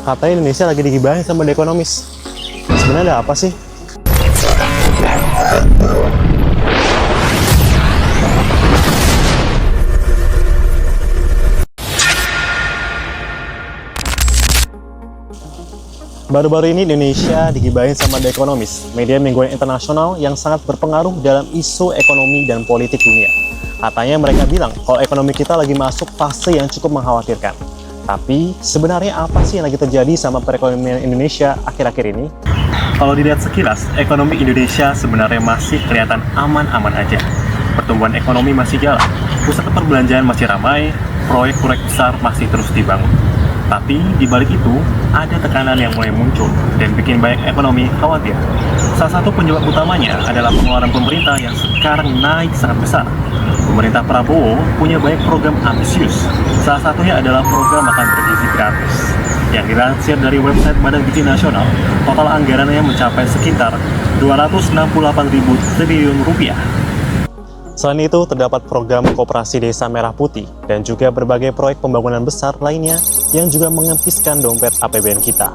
Katanya Indonesia lagi digibahin sama The Economist. Sebenarnya ada apa sih? Baru-baru ini Indonesia digibahin sama The Economist, media mingguan internasional yang sangat berpengaruh dalam isu ekonomi dan politik dunia. Katanya mereka bilang kalau ekonomi kita lagi masuk fase yang cukup mengkhawatirkan. Tapi sebenarnya apa sih yang lagi terjadi sama perekonomian Indonesia akhir-akhir ini? Kalau dilihat sekilas, ekonomi Indonesia sebenarnya masih kelihatan aman-aman aja. Pertumbuhan ekonomi masih jalan, pusat perbelanjaan masih ramai, proyek-proyek besar masih terus dibangun. Tapi di balik itu, ada tekanan yang mulai muncul dan bikin banyak ekonomi khawatir. Salah satu penyebab utamanya adalah pengeluaran pemerintah yang sekarang naik sangat besar. Pemerintah Prabowo punya banyak program ambisius. Salah satunya adalah program makan bergizi gratis. Yang dilansir dari website Badan Gizi Nasional, total anggarannya mencapai sekitar 268.000 triliun rupiah. Selain itu, terdapat program Koperasi Desa Merah Putih dan juga berbagai proyek pembangunan besar lainnya yang juga mengempiskan dompet APBN kita.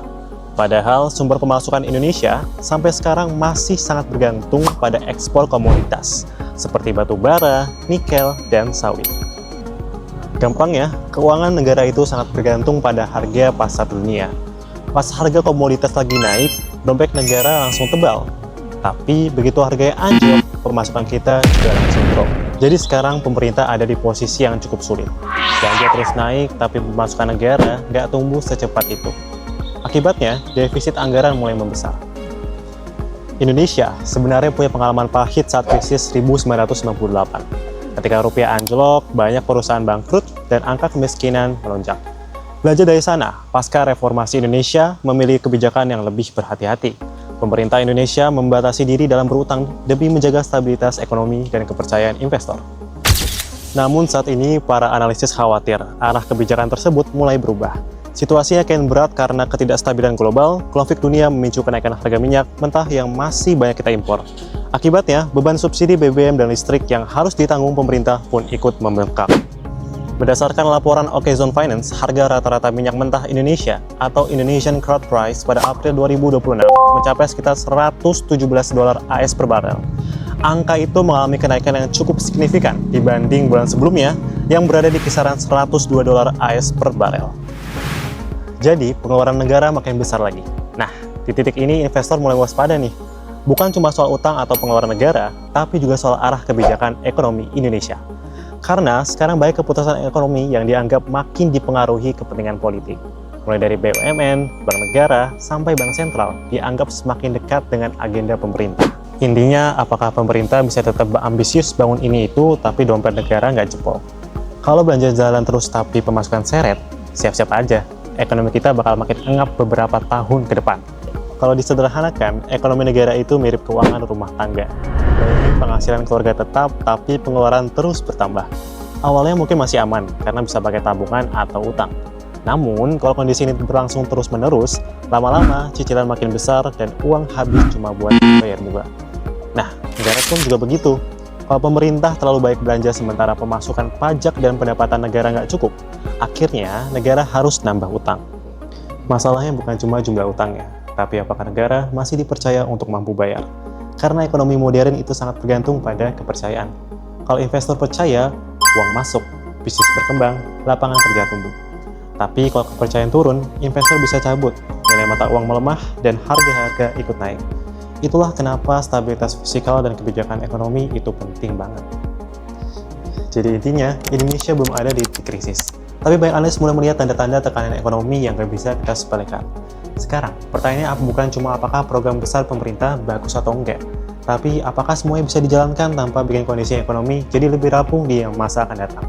Padahal sumber pemasukan Indonesia sampai sekarang masih sangat bergantung pada ekspor komoditas seperti batu bara, nikel, dan sawit. Gampangnya, keuangan negara itu sangat bergantung pada harga pasar dunia. Pas harga komoditas lagi naik, dompet negara langsung tebal. Tapi begitu harganya anjlok, pemasukan kita juga langsung drop. Jadi sekarang pemerintah ada di posisi yang cukup sulit. Belanja terus naik, tapi pemasukan negara nggak tumbuh secepat itu. Akibatnya, defisit anggaran mulai membesar. Indonesia sebenarnya punya pengalaman pahit saat krisis 1998. Ketika rupiah anjlok, banyak perusahaan bangkrut, dan angka kemiskinan melonjak. Belajar dari sana, pasca reformasi Indonesia memilih kebijakan yang lebih berhati-hati. Pemerintah Indonesia membatasi diri dalam berutang demi menjaga stabilitas ekonomi dan kepercayaan investor. Namun saat ini, para analisis khawatir arah kebijakan tersebut mulai berubah. Situasinya kian berat karena ketidakstabilan global, konflik dunia memicu kenaikan harga minyak mentah yang masih banyak kita impor. Akibatnya, beban subsidi BBM dan listrik yang harus ditanggung pemerintah pun ikut membengkak. Berdasarkan laporan Okezone Finance, harga rata-rata minyak mentah Indonesia atau Indonesian Crude Price pada April 2026 mencapai sekitar $117 AS per barel. Angka itu mengalami kenaikan yang cukup signifikan dibanding bulan sebelumnya yang berada di kisaran $102 AS per barel. Jadi, pengeluaran negara makin besar lagi. Nah, di titik ini investor mulai waspada nih. Bukan cuma soal utang atau pengeluaran negara, tapi juga soal arah kebijakan ekonomi Indonesia. Karena sekarang banyak keputusan ekonomi yang dianggap makin dipengaruhi kepentingan politik. Mulai dari BUMN, Bank Negara, sampai Bank Sentral dianggap semakin dekat dengan agenda pemerintah. Intinya, apakah pemerintah bisa tetap ambisius bangun ini itu, tapi dompet negara nggak jebol? Kalau belanja jalan terus tapi pemasukan seret, siap-siap aja. Ekonomi kita bakal makin engap beberapa tahun ke depan. Kalau disederhanakan, ekonomi negara itu mirip keuangan rumah tangga. Penghasilan keluarga tetap, tapi pengeluaran terus bertambah. Awalnya mungkin masih aman, karena bisa pakai tabungan atau utang. Namun, kalau kondisi ini berlangsung terus-menerus, lama-lama cicilan makin besar dan uang habis cuma buat bayar bunga. Nah, negara pun juga begitu. Kalau pemerintah terlalu baik belanja sementara pemasukan pajak dan pendapatan negara nggak cukup, akhirnya negara harus nambah utang. Masalahnya bukan cuma jumlah utangnya, tapi apakah negara masih dipercaya untuk mampu bayar? Karena ekonomi modern itu sangat bergantung pada kepercayaan. Kalau investor percaya, uang masuk, bisnis berkembang, lapangan kerja tumbuh. Tapi kalau kepercayaan turun, investor bisa cabut, nilai mata uang melemah, dan harga-harga ikut naik. Itulah kenapa stabilitas fiskal dan kebijakan ekonomi itu penting banget. Jadi intinya, Indonesia belum ada di titik krisis. Tapi banyak analis mulai melihat tanda-tanda tekanan ekonomi yang gak bisa kita sepelekan. Sekarang, pertanyaannya bukan cuma apakah program besar pemerintah bagus atau enggak, tapi apakah semuanya bisa dijalankan tanpa bikin kondisi ekonomi jadi lebih rapuh di masa akan datang.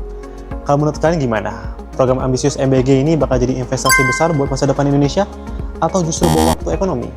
Kalau menurut kalian gimana? Program ambisius MBG ini bakal jadi investasi besar buat masa depan Indonesia? Atau justru bawa waktu ekonomi?